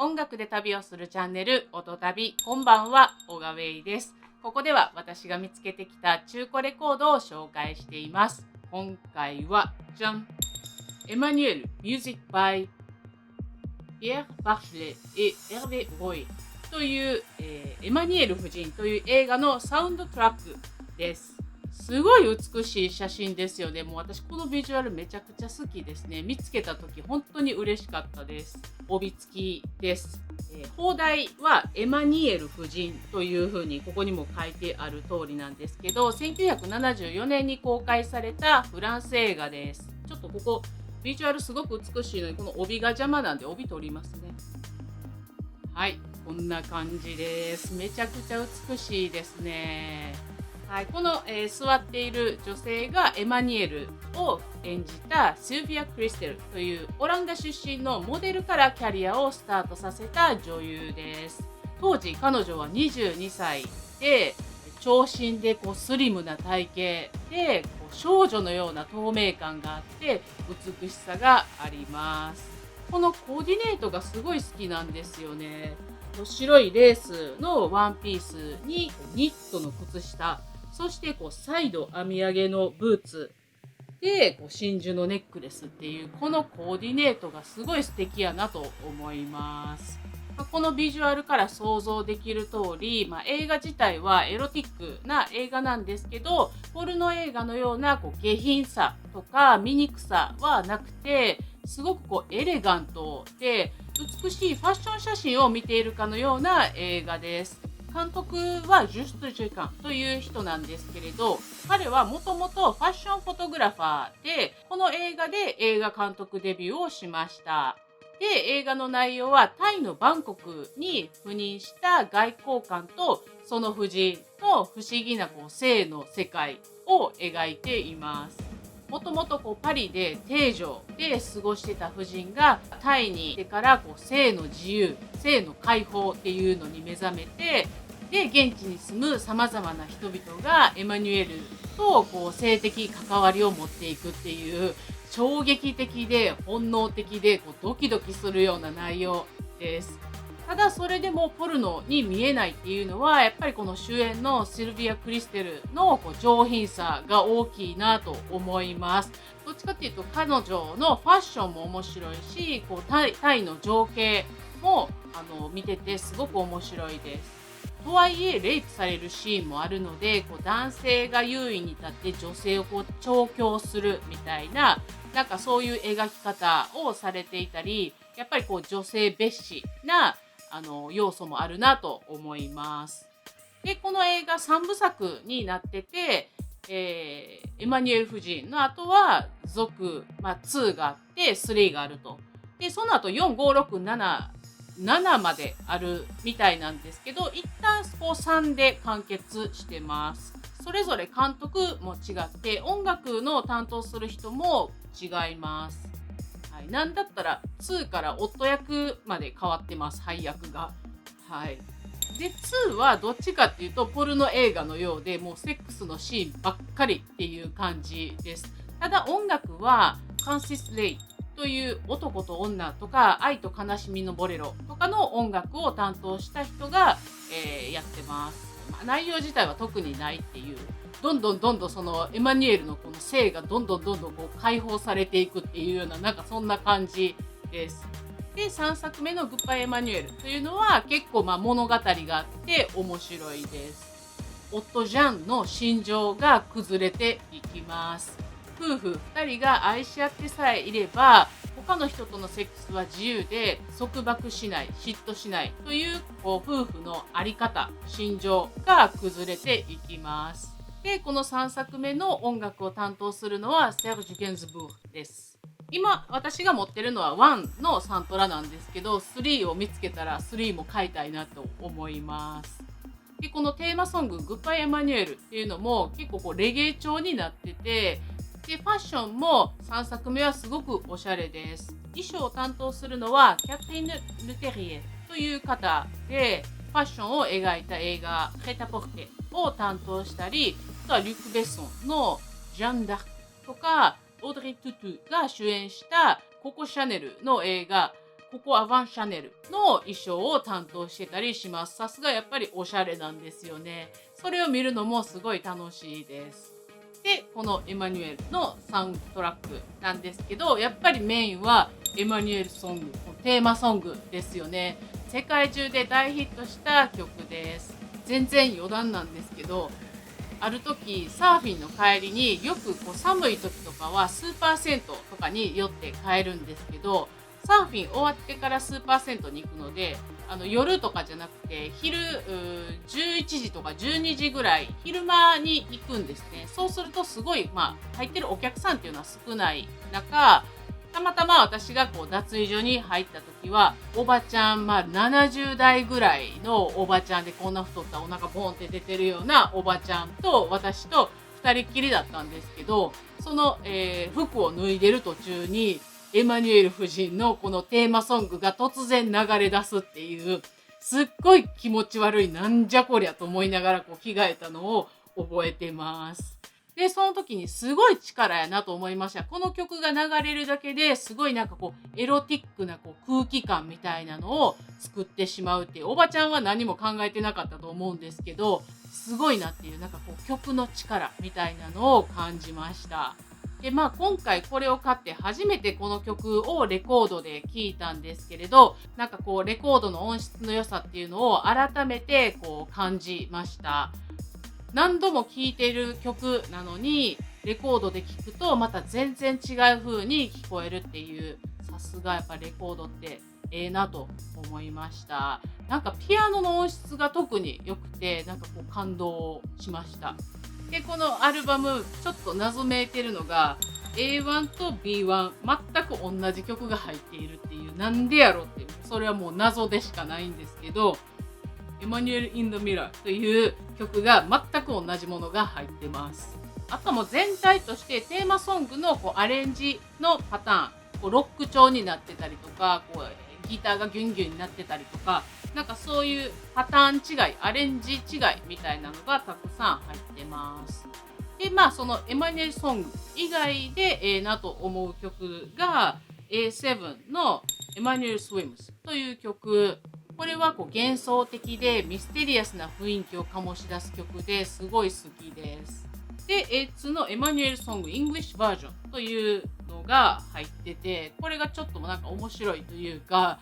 音楽で旅をするチャンネル音旅、こんばんは、オガウェイです。ここでは私が見つけてきた中古レコードを紹介しています。今回はじゃん、エマニュエル Music by Pierre Bachelet et Hervé Roy という、エマニュエル夫人という映画のサウンドトラックです。すごい美しい写真ですよね。もう私このビジュアルめちゃくちゃ好きですね。見つけた時本当に嬉しかったです。帯付きです。邦題はエマニエル夫人というふうにここにも書いてある通りなんですけど、1974年に公開されたフランス映画です。ちょっとここビジュアルすごく美しいのにこの帯が邪魔なんで帯取りますね。はい、こんな感じです。めちゃくちゃ美しいですね。はい、この、座っている女性がエマニエルを演じたシルビア・クリステルというオランダ出身のモデルからキャリアをスタートさせた女優です。当時彼女は22歳で長身でスリムな体型で少女のような透明感があって美しさがあります。このコーディネートがすごい好きなんですよね。白いレースのワンピースにニットの靴下、そしてサイド編み上げのブーツで真珠のネックレスっていうこのコーディネートがすごい素敵やなと思います。このビジュアルから想像できる通り、映画自体はエロティックな映画なんですけど、ポルノ映画のような下品さとか醜さはなくて、すごくエレガントで美しいファッション写真を見ているかのような映画です。監督はジュスト・ジュカンという人なんですけれど、彼はもともとファッションフォトグラファーで、この映画で映画監督デビューをしました。で、映画の内容はタイのバンコクに赴任した外交官とその夫人の不思議な性の世界を描いています。もともとパリで定女で過ごしてた夫人がタイに来てから性の自由、性の解放っていうのに目覚めて、で現地に住むさまざまな人々がエマニュエルと性的関わりを持っていくっていう衝撃的で本能的でドキドキするような内容です。ただそれでもポルノに見えないっていうのはやっぱりこの主演のシルビア・クリステルの上品さが大きいなと思います。どっちかっていうと彼女のファッションも面白いし、タイの情景も見ててすごく面白いです。とはいえレイプされるシーンもあるので男性が優位に立って女性を調教するみたいなそういう描き方をされていたり、やっぱり女性蔑視な要素もあるなと思います。でこの映画3部作になってて、エマニュエル夫人の後は続、2があって3があると。でその後4、5、6、7まであるみたいなんですけど、一旦3で完結してます。それぞれ監督も違って音楽の担当する人も違います。はい、なんだったら2から夫役まで変わってます、配役が。はい。で2はどっちかっていうとポルノ映画のようでもうセックスのシーンばっかりっていう感じです。ただ音楽はカンシス・レイという男と女とか愛と悲しみのボレロとかの音楽を担当した人が、やってます。内容自体は特にないっていう、どんどんそのエマニュエルのこの性がどんどん解放されていくっていうようなそんな感じです。で3作目のグッバイエマニュエルというのは結構物語があって面白いです。夫ジャンの心情が崩れていきます。夫婦2人が愛し合ってさえいれば他の人とのセックスは自由で束縛しない、嫉妬しないという夫婦の在り方、心情が崩れていきます。でこの3作目の音楽を担当するのはセルジュ・ゲンズブールです。今私が持ってるのは1のサントラなんですけど、3を見つけたら3も買いたいなと思います。でこのテーマソンググッバイエマニュエルっていうのも結構レゲエ調になってて、でファッションも3作目はすごくおしゃれです。衣装を担当するのはキャトリーヌ・ルテリエという方で、ファッションを描いた映画「ヘタポルテ」を担当したり、あとはリュック・ベッソンの「ジャン・ダーク」とかオードリー・トゥトゥが主演したココ・シャネルの映画ココアバンシャネルの衣装を担当してたりします。さすがやっぱりおしゃれなんですよね。それを見るのもすごい楽しいです。で、このエマニュエルのサウンドトラックなんですけど、やっぱりメインはエマニュエルソング、テーマソングですよね。世界中で大ヒットした曲です。全然余談なんですけど、ある時サーフィンの帰りによく寒い時とかはスーパー銭湯とかに寄って帰るんですけど、サーフィン終わってからスーパー銭湯に行くので、夜とかじゃなくて昼11時とか12時ぐらい昼間に行くんですね。そうするとすごい、入ってるお客さんっていうのは少ない中、たまたま私が脱衣所に入った時はおばちゃん、70代ぐらいのおばちゃんで、こんな太ったお腹ボンって出てるようなおばちゃんと私と2人っきりだったんですけど、その、服を脱いでる途中にエマニュエル夫人のこのテーマソングが突然流れ出すっていう、すっごい気持ち悪い、なんじゃこりゃと思いながら着替えたのを覚えてます。で、その時にすごい力やなと思いました。この曲が流れるだけですごいエロティックな空気感みたいなのを作ってしまうっていう、おばちゃんは何も考えてなかったと思うんですけど、すごいなっていう曲の力みたいなのを感じました。で、今回これを買って初めてこの曲をレコードで聴いたんですけれど、レコードの音質の良さっていうのを改めて感じました。何度も聴いている曲なのに、レコードで聴くとまた全然違う風に聞こえるっていう、さすがやっぱレコードってええなと思いました。ピアノの音質が特に良くて、感動しました。で、このアルバム、ちょっと謎めいてるのが、A1 と B1、全く同じ曲が入っているっていう、なんでやろっていう、それはもう謎でしかないんですけど、エマニュエル・イン・ザ・ミラーという曲が全く同じものが入ってます。あとも全体としてテーマソングのアレンジのパターン、ロック調になってたりとか、ギターがギュンギュンになってたりとか、そういうパターン違い、アレンジ違いみたいなのがたくさん入ってます。で、そのエマニュエルソング以外でええなと思う曲が A7 のエマニュエル・スウィムスという曲。これは幻想的でミステリアスな雰囲気を醸し出す曲ですごい好きです。で、A2 のエマニュエルソングイングリッシュバージョンというのが入ってて、これがちょっと面白いというか、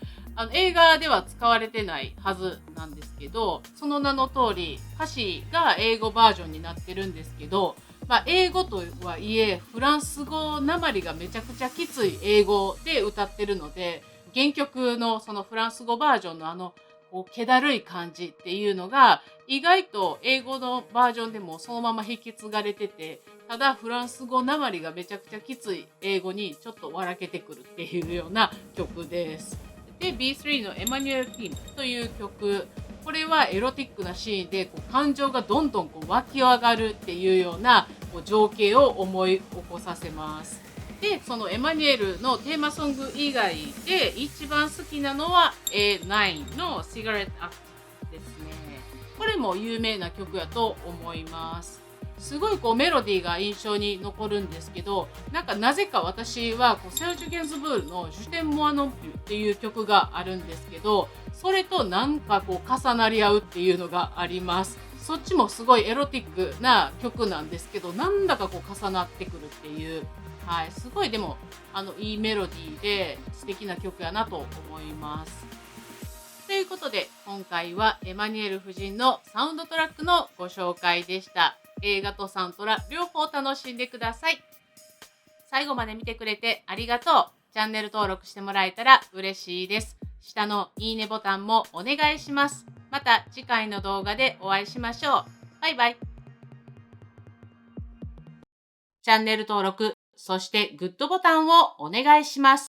映画では使われてないはずなんですけど、その名の通り歌詞が英語バージョンになってるんですけど、英語とはいえフランス語なまりがめちゃくちゃきつい英語で歌ってるので、原曲のそのフランス語バージョンの気だるい感じっていうのが意外と英語のバージョンでもそのまま引き継がれてて、ただフランス語なまりがめちゃくちゃきつい英語にちょっと笑けてくるっていうような曲です。で、B3 のエマニュエル・ティームという曲、これはエロティックなシーンで感情がどんどん湧き上がるっていうような情景を思い起こさせます。で、そのエマニュエルのテーマソング以外で一番好きなのは A9 の Cigarette Act ですね。これも有名な曲やと思います。すごいメロディーが印象に残るんですけど、なぜか私はセルジュ・ゲンズブールのジュテン・モア・ノンピュっていう曲があるんですけど、それと重なり合うっていうのがあります。そっちもすごいエロティックな曲なんですけど、なんだか重なってくるっていう。はい、すごいでもいいメロディーで素敵な曲やなと思います。ということで今回はエマニュエル夫人のサウンドトラックのご紹介でした。映画とサントラ両方楽しんでください。最後まで見てくれてありがとう。チャンネル登録してもらえたら嬉しいです。下のいいねボタンもお願いします。また次回の動画でお会いしましょう。バイバイ。チャンネル登録、そしてグッドボタンをお願いします。